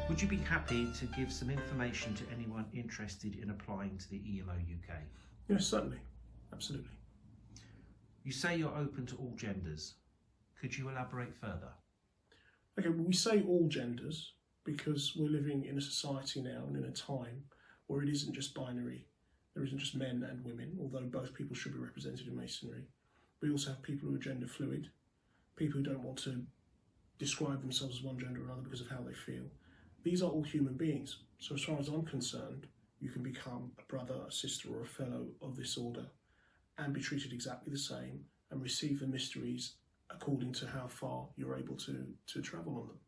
Would you be happy to give some information to anyone interested in applying to the EMO UK? Yes, certainly. Absolutely. You say you're open to all genders. Could you elaborate further? Okay, well, we say all genders because we're living in a society now and in a time where it isn't just binary. There isn't just men and women, although both people should be represented in Masonry. We also have people who are gender fluid, people who don't want to describe themselves as one gender or another because of how they feel. These are all human beings. So as far as I'm concerned, you can become a brother, a sister or a fellow of this order and be treated exactly the same and receive the mysteries according to how far you're able to travel on them.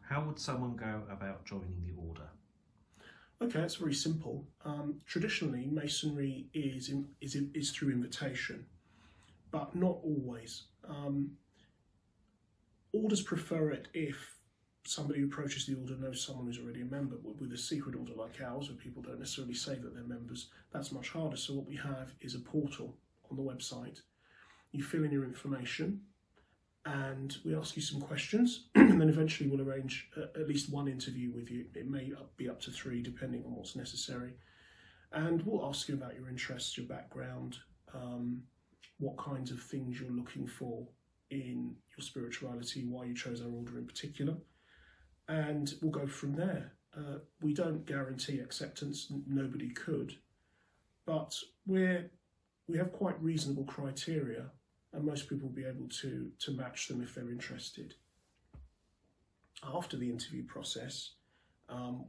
How would someone go about joining the order? Okay, it's very simple. Traditionally, Masonry is through invitation, but not always. Orders prefer it if somebody who approaches the order knows someone who's already a member. With a secret order like ours, where people don't necessarily say that they're members, that's much harder. So what we have is a portal on the website. You fill in your information and we ask you some questions and then eventually we'll arrange at least one interview with you. It may be up to 3 depending on what's necessary. And we'll ask you about your interests, your background, what kinds of things you're looking for in your spirituality, why you chose our order in particular. And we'll go from there. We don't guarantee acceptance, nobody could, but we have quite reasonable criteria and most people will be able to match them if they're interested. After the interview process,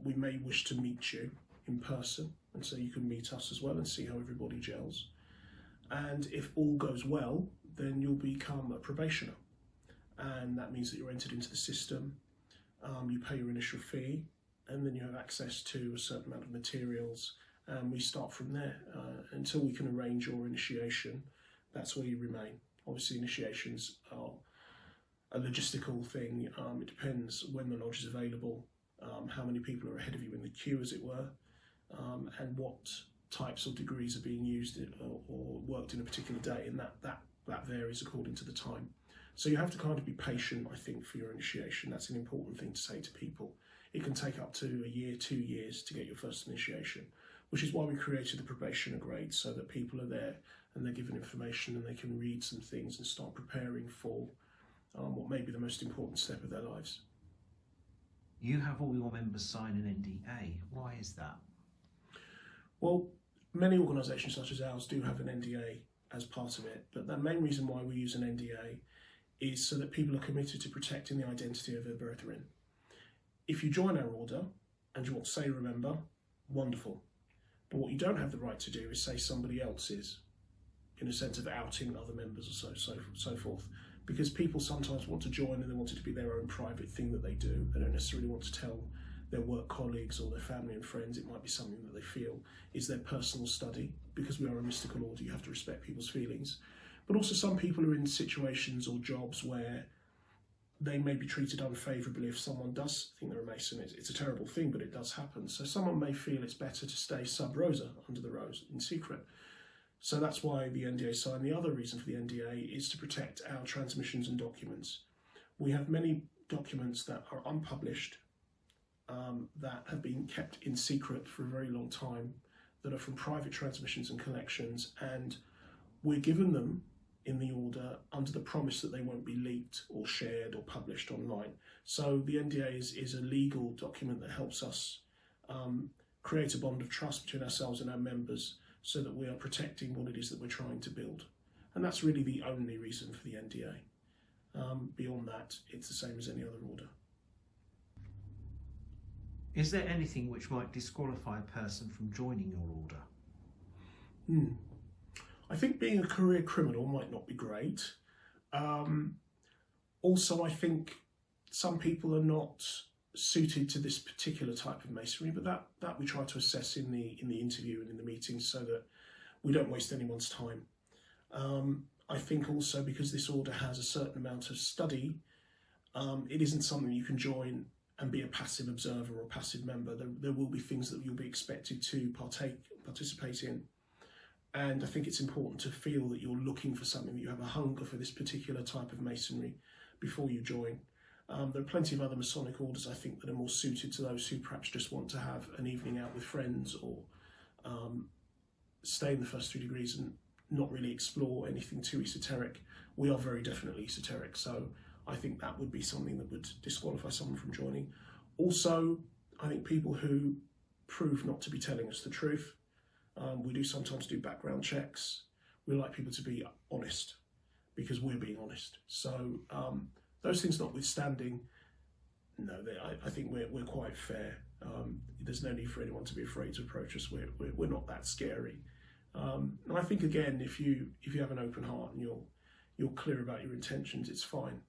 we may wish to meet you in person, and so you can meet us as well and see how everybody gels. And if all goes well, then you'll become a probationer. And that means that you're entered into the system, you pay your initial fee, and then you have access to a certain amount of materials, and we start from there. Until we can arrange your initiation, that's where you remain. Obviously, initiations are a logistical thing. It depends when the lodge is available, how many people are ahead of you in the queue, as it were, and what types of degrees are being used or worked in a particular day, and that varies according to the time. So you have to kind of be patient, I think, for your initiation. That's an important thing to say to people. It can take up to a year, 2 years to get your first initiation, which is why we created the probationer grade, so that people are there and they're given information and they can read some things and start preparing for what may be the most important step of their lives. You have all your members sign an NDA. Why is that? Well, many organisations such as ours do have an NDA as part of it, but the main reason why we use an NDA is so that people are committed to protecting the identity of their brethren. If you join our order and you want to say remember, wonderful. But what you don't have the right to do is say somebody else is, in a sense of outing other members or so forth. Because people sometimes want to join and they want it to be their own private thing that they do. They don't necessarily want to tell their work colleagues or their family and friends. It might be something that they feel is their personal study. Because we are a mystical order, you have to respect people's feelings. But also some people are in situations or jobs where they may be treated unfavourably if someone does think they're a Mason. It's a terrible thing, but it does happen. So someone may feel it's better to stay sub rosa, under the rose, in secret. So that's why the NDA is signed. The other reason for the NDA is to protect our transmissions and documents. We have many documents that are unpublished, that have been kept in secret for a very long time, that are from private transmissions and collections, and we're given them in the order under the promise that they won't be leaked or shared or published online. So the NDA is a legal document that helps us create a bond of trust between ourselves and our members, so that we are protecting what it is that we're trying to build. And that's really the only reason for the NDA. Beyond that, it's the same as any other order. Is there anything which might disqualify a person from joining your order? I think being a career criminal might not be great. Also, I think some people are not suited to this particular type of masonry, but that we try to assess in the interview and in the meetings so that we don't waste anyone's time. I think also because this order has a certain amount of study, it isn't something you can join and be a passive observer or a passive member. There will be things that you'll be expected to participate in. And I think it's important to feel that you're looking for something, that you have a hunger for this particular type of masonry before you join. There are plenty of other Masonic orders, I think, that are more suited to those who perhaps just want to have an evening out with friends, or stay in the first 3 degrees and not really explore anything too esoteric. We are very definitely esoteric, so I think that would be something that would disqualify someone from joining. Also, I think people who prove not to be telling us the truth, we do sometimes do background checks. We like people to be honest, because we're being honest. So those things notwithstanding, no, I think we're quite fair. There's no need for anyone to be afraid to approach us. We're not that scary. And I think, again, if you have an open heart and you're clear about your intentions, it's fine.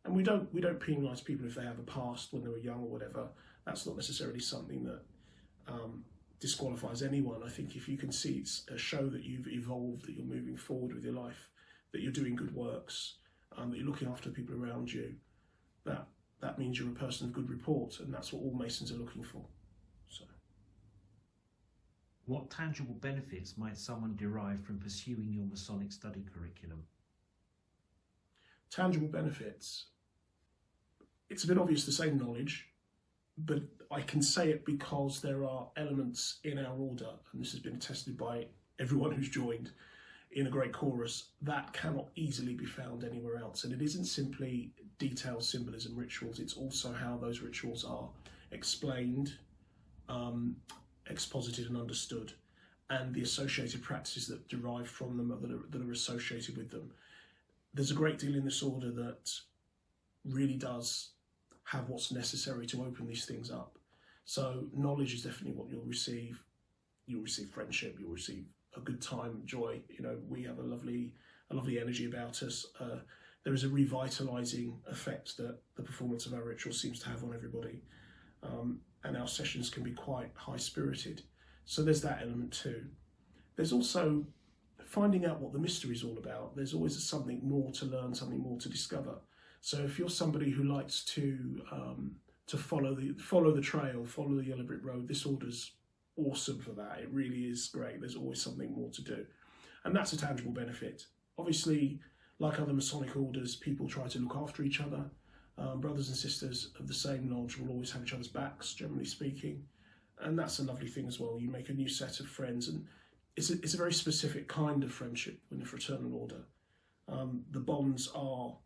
And we don't penalise people if they have a past when they were young or whatever. That's not necessarily something that disqualifies anyone. I think if you can see it's a show that you've evolved, that you're moving forward with your life, that you're doing good works, that you're looking after the people around you, that means you're a person of good report, and that's what all Masons are looking for. So, what tangible benefits might someone derive from pursuing your Masonic study curriculum? Tangible benefits. It's a bit obvious to say knowledge, but I can say it because there are elements in our order, and this has been attested by everyone who's joined in a great chorus, that cannot easily be found anywhere else. And it isn't simply detailed symbolism rituals, it's also how those rituals are explained, exposited and understood, and the associated practices that derive from them, that are associated with them. There's a great deal in this order that really does have what's necessary to open these things up. So knowledge is definitely what you'll receive. You'll receive friendship, you'll receive a good time, joy. You know, we have a lovely energy about us. There is a revitalising effect that the performance of our ritual seems to have on everybody. And our sessions can be quite high-spirited. So there's that element too. There's also finding out what the mystery is all about. There's always something more to learn, something more to discover. So if you're somebody who likes to follow the trail, follow the yellow brick road, this order's awesome for that. It really is great. There's always something more to do, and that's a tangible benefit. Obviously, like other Masonic orders, people try to look after each other. Brothers and sisters of the same lodge will always have each other's backs, generally speaking, and that's a lovely thing as well. You make a new set of friends, and it's a very specific kind of friendship in a fraternal order. The bonds are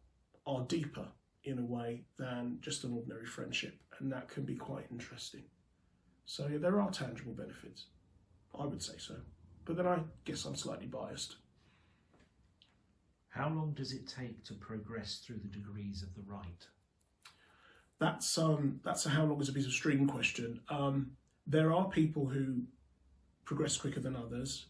deeper in a way than just an ordinary friendship, and that can be quite interesting. So yeah, there are tangible benefits, I would say so. But then I guess I'm slightly biased. How long does it take to progress through the degrees of the rite? That's a how long is a piece of string question. There are people who progress quicker than others,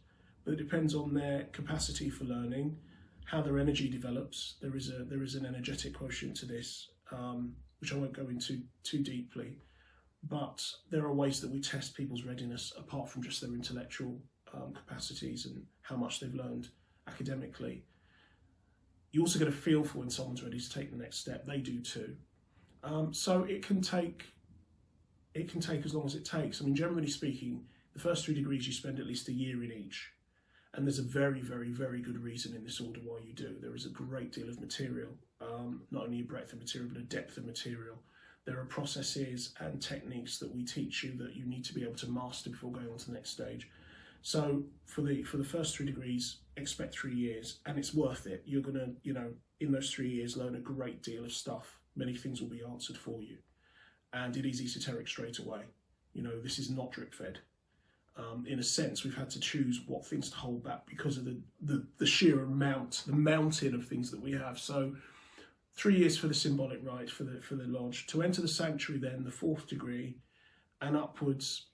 but it depends on their capacity for learning, how their energy develops. There is an energetic quotient to this, which I won't go into too deeply. But there are ways that we test people's readiness apart from just their intellectual capacities and how much they've learned academically. You also get a feel for when someone's ready to take the next step. They do too. So it can take as long as it takes. I mean, generally speaking, the first 3 degrees you spend at least a year in each. And there's a very, very, very good reason in this order why you do. There is a great deal of material, not only a breadth of material, but a depth of material. There are processes and techniques that we teach you that you need to be able to master before going on to the next stage. So for the first 3 degrees, expect 3 years, and it's worth it. You're gonna, in those 3 years, learn a great deal of stuff. Many things will be answered for you, and it is esoteric straight away. This is not drip fed. In a sense, we've had to choose what things to hold back because of the sheer amount, the mountain of things that we have. So 3 years for the symbolic rite for the lodge. To enter the sanctuary then, the 4th degree and upwards,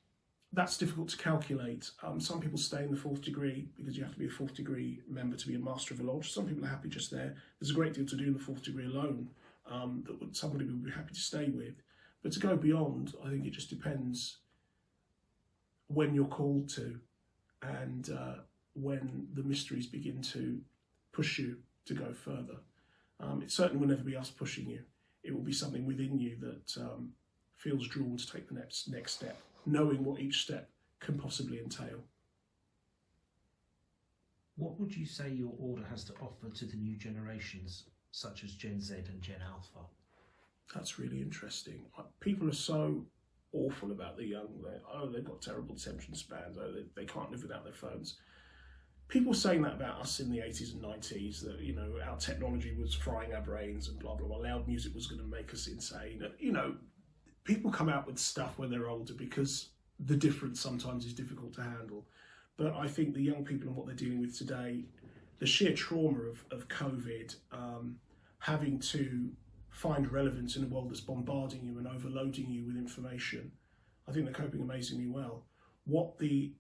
that's difficult to calculate. Some people stay in the 4th degree because you have to be a 4th degree member to be a master of a lodge. Some people are happy just there. There's a great deal to do in the 4th degree alone that somebody would be happy to stay with. But to go beyond, I think it just depends when you're called to and when the mysteries begin to push you to go further. It certainly will never be us pushing you. It will be something within you that feels drawn to take the next step, knowing what each step can possibly entail. What would you say your order has to offer to the new generations, such as Gen Z and Gen Alpha? That's really interesting. People are so awful about the young. They've got terrible attention spans. They can't live without their phones. People saying that about us in the 80s and 90s, that, you know, our technology was frying our brains and blah, blah, blah. Loud music was going to make us insane. You know, people come out with stuff when they're older because the difference sometimes is difficult to handle. But I think the young people and what they're dealing with today, the sheer trauma of COVID, having to find relevance in a world that's bombarding you and overloading you with information, I think they're coping amazingly well. What the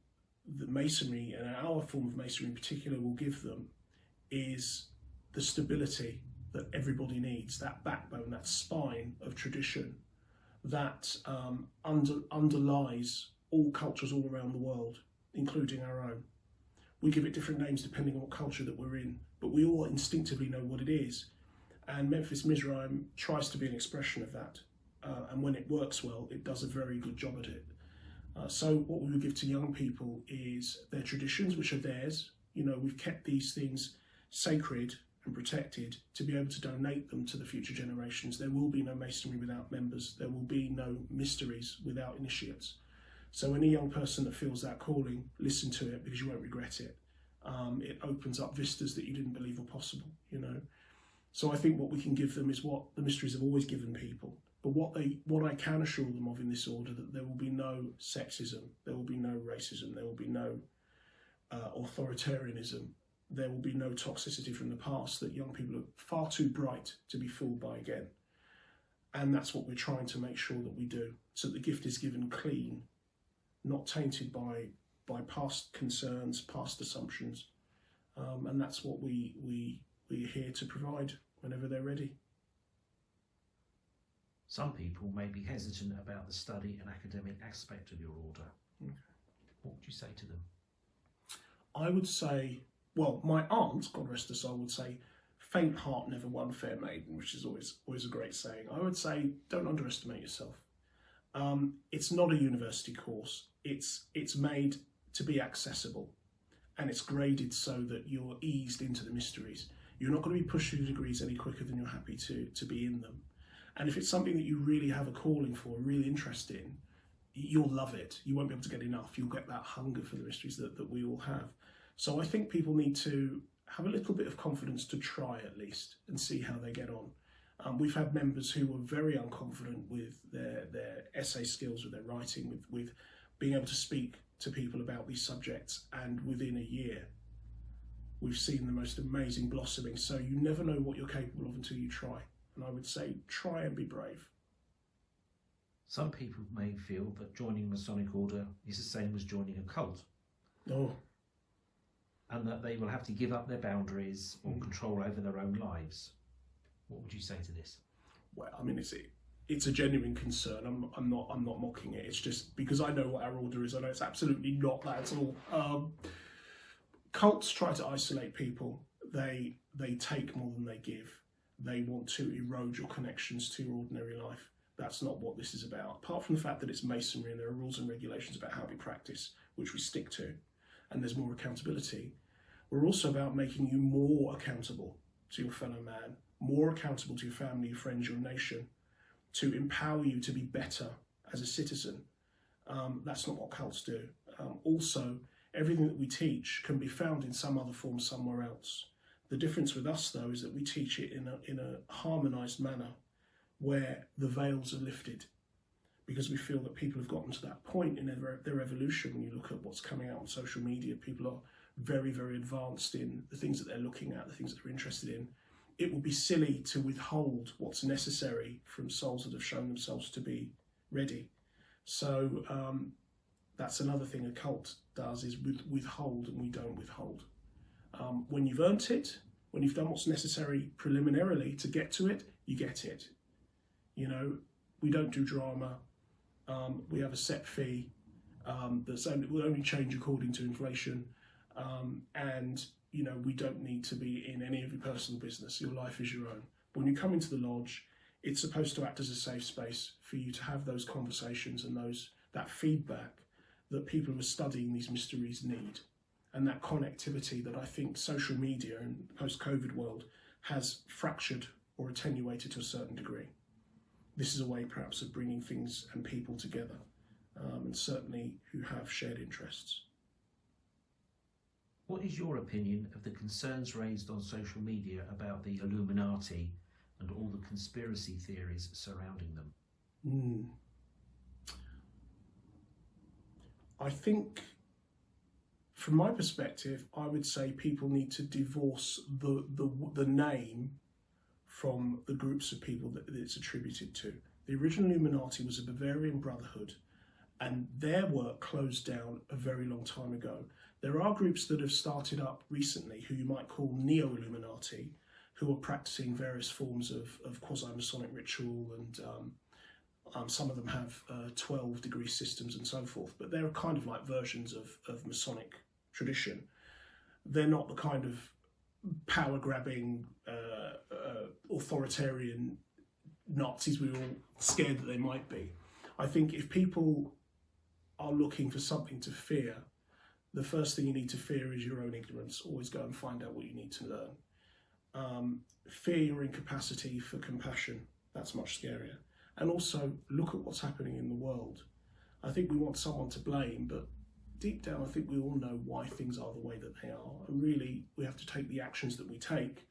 masonry, and our form of masonry in particular, will give them is the stability that everybody needs, that backbone, that spine of tradition that underlies all cultures all around the world, including our own. We give it different names depending on what culture that we're in, but we all instinctively know what it is. And memphismizraim tries to be an expression of that. And when it works well, it does a very good job at it. So what we would give to young people is their traditions, which are theirs. You know, we've kept these things sacred and protected to be able to donate them to the future generations. There will be no masonry without members. There will be no mysteries without initiates. So any young person that feels that calling, listen to it, because you won't regret it. It opens up vistas that you didn't believe were possible, you know. So I think what we can give them is what the mysteries have always given people. But what I can assure them of in this order, that there will be no sexism, there will be no racism, there will be no authoritarianism, there will be no toxicity from the past that young people are far too bright to be fooled by again. And that's what we're trying to make sure that we do, so that the gift is given clean, not tainted by past concerns, past assumptions. And that's what we're here to provide whenever they're ready. Some people may be hesitant about the study and academic aspect of your order. Okay. What would you say to them? I would say, well, my aunt, God rest her soul, would say, faint heart never won fair maiden, which is always a great saying. I would say, don't underestimate yourself. It's not a university course. It's made to be accessible, and it's graded so that you're eased into the mysteries. You're not going to be pushed through degrees any quicker than you're happy to be in them. And if it's something that you really have a calling for, really interest in, you'll love it. You won't be able to get enough. You'll get that hunger for the mysteries that we all have. So I think people need to have a little bit of confidence to try at least and see how they get on. We've had members who were very unconfident with their essay skills, with their writing, with being able to speak to people about these subjects, and within a year we've seen the most amazing blossoming. So you never know what you're capable of until you try. And I would say, try and be brave. Some people may feel that joining a Masonic order is the same as joining a cult. Oh. And that they will have to give up their boundaries or control over their own lives. What would you say to this? Well, I mean, it's a genuine concern. I'm not mocking it. It's just because I know what our order is. I know it's absolutely not that at all. Cults try to isolate people. They take more than they give. They want to erode your connections to your ordinary life. That's not what this is about. Apart from the fact that it's masonry and there are rules and regulations about how we practice, which we stick to, and there's more accountability, we're also about making you more accountable to your fellow man, more accountable to your family, your friends, your nation, to empower you to be better as a citizen. That's not what cults do. Also, everything that we teach can be found in some other form somewhere else. The difference with us, though, is that we teach it in a harmonised manner where the veils are lifted, because we feel that people have gotten to that point in their evolution. When you look at what's coming out on social media, people are very, very advanced in the things that they're looking at, the things that they're interested in. It would be silly to withhold what's necessary from souls that have shown themselves to be ready. So that's another thing a cult does, is withhold, and we don't withhold. When you've earned it, when you've done what's necessary preliminarily to get to it, you get it. You know, we don't do drama. We have a set fee that will only change according to inflation. And, you know, we don't need to be in any of your personal business. Your life is your own. When you come into the lodge, it's supposed to act as a safe space for you to have those conversations and that feedback that people who are studying these mysteries need. And that connectivity that I think social media and the post-COVID world has fractured or attenuated to a certain degree. this is a way perhaps of bringing things and people together, and certainly who have shared interests. What is your opinion of the concerns raised on social media about the Illuminati and all the conspiracy theories surrounding them? I think, from my perspective, I would say people need to divorce the name from the groups of people that it's attributed to. The original Illuminati was a Bavarian brotherhood, and their work closed down a very long time ago. There are groups that have started up recently who you might call neo-Illuminati, who are practicing various forms of quasi-Masonic ritual, and some of them have 12-degree systems and so forth, but they're kind of like versions of Masonic tradition. They're not the kind of power-grabbing, authoritarian Nazis we were all scared that they might be. I think if people are looking for something to fear, the first thing you need to fear is your own ignorance. Always go and find out what you need to learn. Fear your incapacity for compassion. That's much scarier. And also look at what's happening in the world. I think we want someone to blame, but deep down I think we all know why things are the way that they are. And really we have to take the actions that we take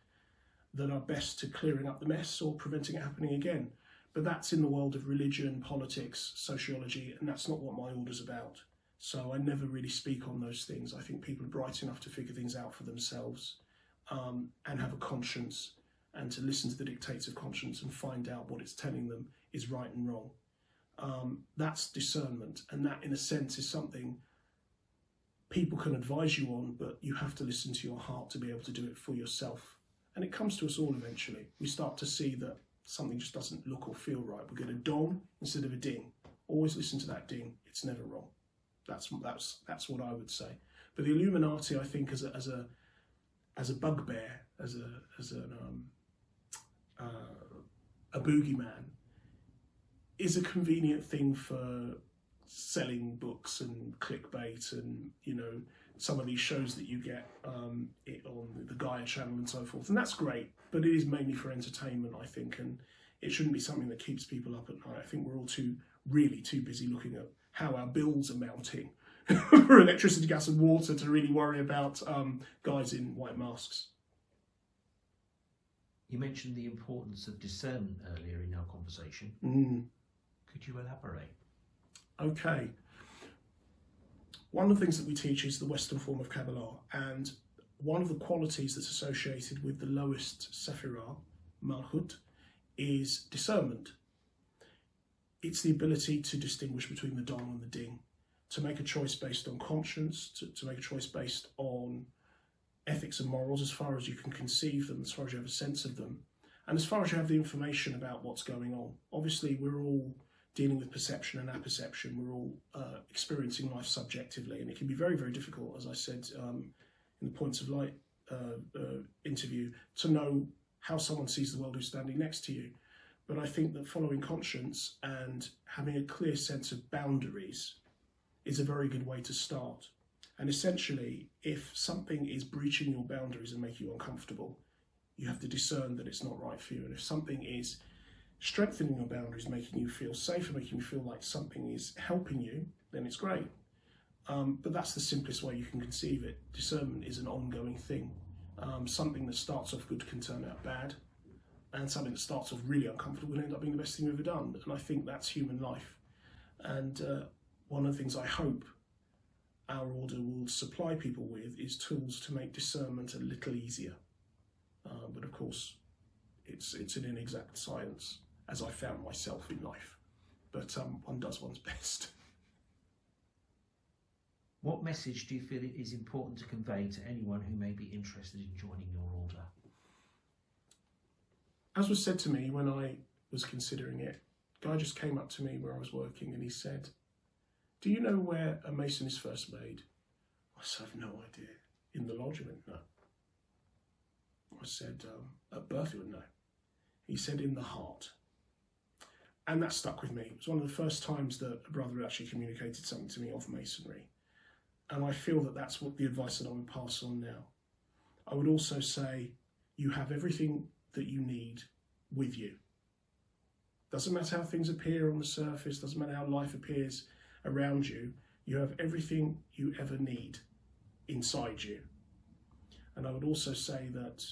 that are best to clearing up the mess or preventing it happening again. But that's in the world of religion, politics, sociology, and that's not what my order's about. So I never really speak on those things. I think people are bright enough to figure things out for themselves, and have a conscience, and to listen to the dictates of conscience and find out what it's telling them is right and wrong. That's discernment, and that in a sense is something people can advise you on, but you have to listen to your heart to be able to do it for yourself. And it comes to us all eventually. We start to see that something just doesn't look or feel right. We get a dong instead of a ding. Always listen to that ding. It's never wrong. That's what I would say. But the Illuminati, I think, as a bugbear, as a boogeyman, is a convenient thing for selling books and clickbait, and some of these shows that you get it on the Gaia channel and so forth, and that's great. But it is mainly for entertainment, I think, and it shouldn't be something that keeps people up at night. I think we're all really too busy looking at how our bills are mounting for electricity, gas and water to really worry about guys in white masks. You mentioned the importance of discernment earlier in our conversation. Could you elaborate? Okay. One of the things that we teach is the Western form of Kabbalah, and one of the qualities that's associated with the lowest Sephirah, Malchut, is discernment. It's the ability to distinguish between the dong and the ding, to make a choice based on conscience, to make a choice based on ethics and morals as far as you can conceive them, as far as you have a sense of them, and as far as you have the information about what's going on. Obviously, we're all dealing with perception and apperception. We're all experiencing life subjectively, and it can be very, very difficult, as I said in the Points of Light interview, to know how someone sees the world who's standing next to you. But I think that following conscience and having a clear sense of boundaries is a very good way to start. And essentially, if something is breaching your boundaries and making you uncomfortable, you have to discern that it's not right for you. And if something is strengthening your boundaries, making you feel safe and making you feel like something is helping you, then it's great. But that's the simplest way you can conceive it. Discernment is an ongoing thing. Something that starts off good can turn out bad, and something that starts off really uncomfortable will end up being the best thing you've ever done. And I think that's human life. And one of the things I hope our order will supply people with is tools to make discernment a little easier. But of course, it's an inexact science, as I found myself in life. But one does one's best. What message do you feel it is important to convey to anyone who may be interested in joining your order? As was said to me when I was considering it, a guy just came up to me where I was working and he said, "Do you know where a mason is first made?" I said, "I've no idea." "In the lodge?" I went, "No." I said, "At birth?" He went, "No." He said, "In the heart." And that stuck with me. It was one of the first times that a brother actually communicated something to me of masonry. And I feel that that's what the advice that I would pass on now. I would also say, you have everything that you need with you. Doesn't matter how things appear on the surface, doesn't matter how life appears around you, you have everything you ever need inside you. And I would also say that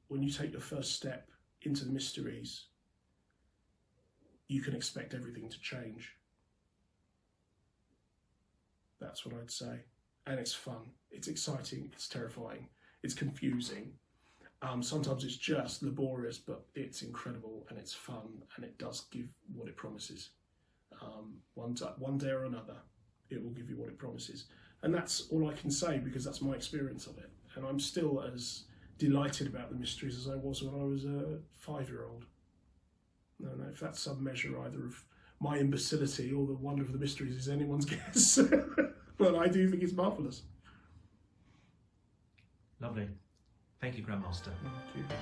when you take your first step into the mysteries, you can expect everything to change. That's what I'd say. And it's fun, it's exciting, it's terrifying, it's confusing. Sometimes it's just laborious, but it's incredible and it's fun, and it does give what it promises. One day or another, it will give you what it promises. And that's all I can say, because that's my experience of it. And I'm still as delighted about the mysteries as I was when I was a 5-year-old. I don't know if that's some measure either of my imbecility or the wonder of the mysteries is anyone's guess. But I do think it's marvellous. Lovely. Thank you, Grandmaster. Thank you.